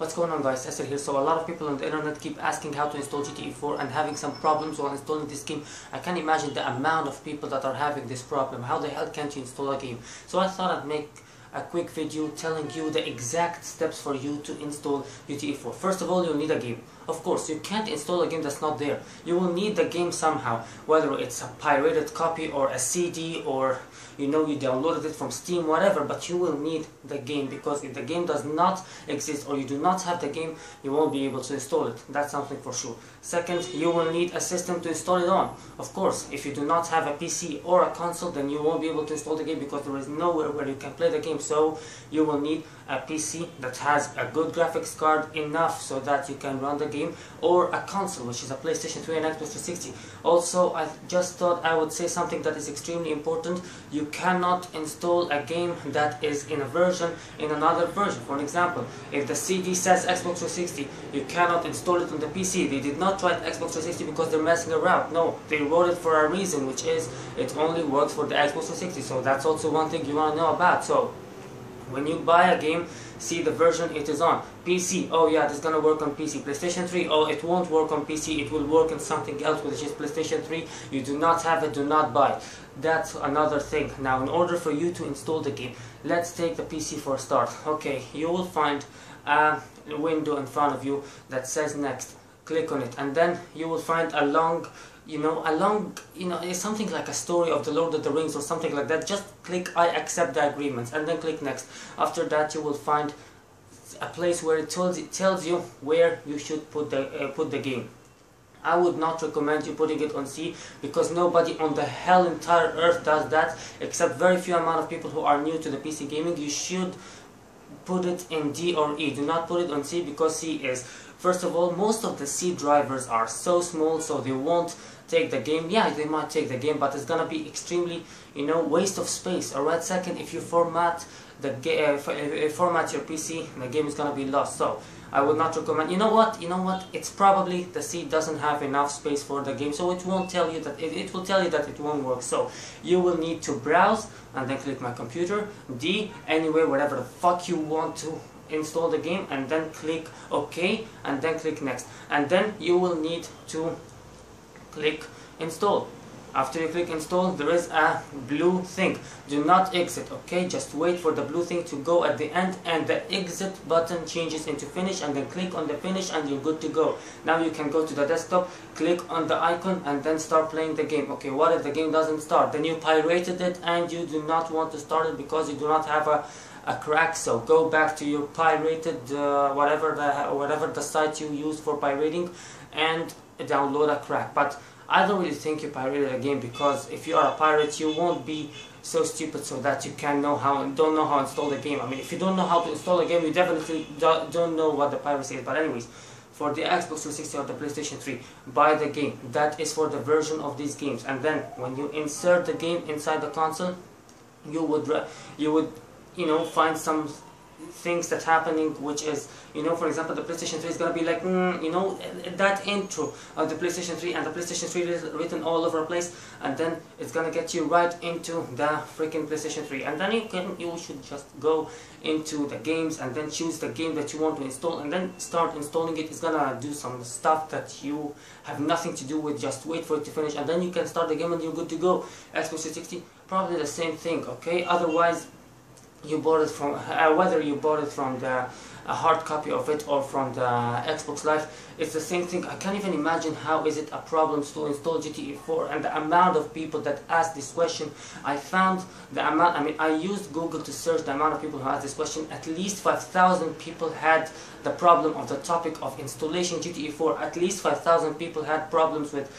What's going on, guys? Aser here. So a lot of people on the internet keep asking how to install GTA 4 and having some problems while installing this game. I can't imagine the amount of people that are having this problem. How the hell can't you install a game? So I thought I'd make a quick video telling you the exact steps for you to install GTA 4. First of all, you'll need a game. Of course, you can't install a game that's not there. You will need the game somehow, whether it's a pirated copy or a CD or you downloaded it from Steam, whatever, but you will need the game, because if the game does not exist or you do not have the game, you won't be able to install it. That's something for sure. Second, you will need a system to install it on. Of course, if you do not have a PC or a console, then you won't be able to install the game because there is nowhere where you can play the game. So you will need a PC that has a good graphics card enough so that you can run the game, or a console, which is a PlayStation 3 and Xbox 360. Also, I just thought I would say something that is extremely important. You cannot install a game that is in a version in another version. For example, if the CD says Xbox 360, you cannot install it on the PC. They did not write Xbox 360 because they're messing around. No, they wrote it for a reason, which is it only works for the Xbox 360. So that's also one thing you want to know about. So when you buy a game, see the version it is on. PC, oh yeah, this is gonna work on PC. PlayStation 3, oh, it won't work on PC, it will work on something else, which is PlayStation 3. You do not have it, do not buy it. That's another thing. Now, in order for you to install the game, let's take the PC for a start. Okay, you will find a window in front of you that says next. Click on it, and then you will find a long, it's something like a story of the Lord of the Rings or something like that. Just click I accept the agreements and then click next. After that, you will find a place where it tells you where you should put the game. I would not recommend you putting it on C, because nobody on the hell entire earth does that, except very few amount of people who are new to the PC gaming. You should put it in D or E. Do not put it on C, because C is, first of all, most of the C drivers are so small, so they won't take the game. Yeah, they might take the game, but it's gonna be extremely, waste of space. Alright, second, if you format format your PC, the game is gonna be lost. So I would not recommend. You know what? It's probably the C doesn't have enough space for the game, so it won't tell you that. It will tell you that it won't work. So you will need to browse and then click my computer. D, anywhere, wherever the fuck you want to install the game, and then click OK, and then click next, and then you will need to click install. After you click install, there is a blue thing. Do not exit, okay? Just wait for the blue thing to go at the end, and the exit button changes into finish, and then click on the finish and you're good to go. Now you can go to the desktop, click on the icon, and then start playing the game. Okay, what if the game doesn't start? Then you pirated it and you do not want to start it because you do not have a crack. So go back to your pirated whatever the site you use for pirating and download a crack. But I don't really think you pirated a game, because if you are a pirate, you won't be so stupid so that you don't know how to install the game. I mean, if you don't know how to install a game, you definitely don't know what the piracy is. But anyways, for the Xbox 360 or the PlayStation 3, buy the game. That is for the version of these games. And then when you insert the game inside the console, you would find some things that happening, which is, for example, the PlayStation 3 is gonna be like, that intro of the PlayStation 3, and the PlayStation 3 is written all over the place, and then it's gonna get you right into the freaking PlayStation 3, and then you should just go into the games and then choose the game that you want to install, and then start installing it. It's gonna do some stuff that you have nothing to do with. Just wait for it to finish, and then you can start the game and you're good to go. Xbox 360, probably the same thing, okay? Otherwise, you bought it from whether you bought it from the hard copy of it or from the Xbox Live, it's the same thing. I can't even imagine how is it a problem to install GTA 4, and the amount of people that asked this question. I found the amount, I used Google to search the amount of people who asked this question. At least 5,000 people had the problem of the topic of installation GTA 4. At least 5,000 people had problems with,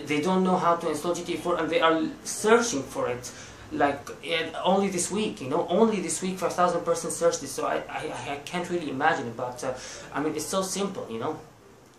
they don't know how to install GTA 4, and they are searching for it. Like only this week, only this week 5,000 persons searched this. So I can't really imagine it, but it's so simple,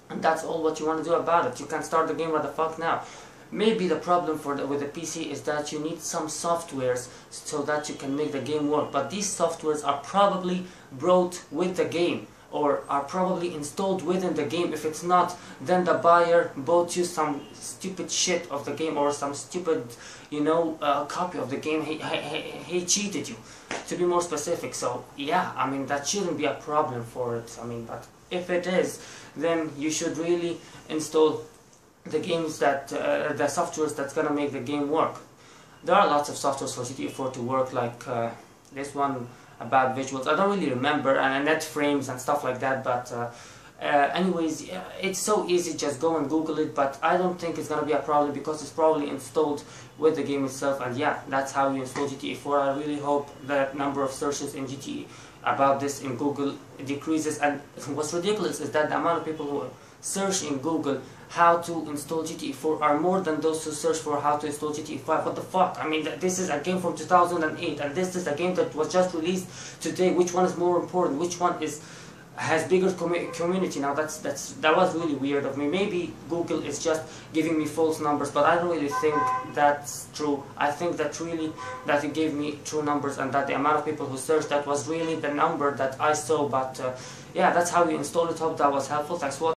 and that's all what you want to do about it. You can start the game right the fuck now. Maybe the problem with the PC is that you need some softwares so that you can make the game work, but these softwares are probably brought with the game. or are probably installed within the game. If it's not, then the buyer bought you some stupid shit of the game, or some stupid, you know, copy of the game. He cheated you, to be more specific. So yeah, I mean, that shouldn't be a problem for it. I mean, but if it is, then you should really install the games that the softwares that's gonna make the game work. There are lots of softwares for GTA 4 to work, like this one about visuals. I don't really remember, and net frames and stuff like that, but anyways, it's so easy, just go and Google it. But I don't think it's gonna be a problem, because it's probably installed with the game itself. And yeah, that's how you install GTA 4. I really hope the number of searches in GTA about this in Google decreases. And what's ridiculous is that the amount of people who search in Google how to install GTA 4 are more than those who search for how to install GTA 5. What the fuck? I mean, this is a game from 2008, and this is a game that was just released today. Which one is more important? Which one has bigger community now? That was really weird of me. Maybe Google is just giving me false numbers, but I don't really think that's true. I think that really that it gave me true numbers, and that the amount of people who searched, that was really the number that I saw. But yeah, that's how you install it. Hope that was helpful. Thanks for watching.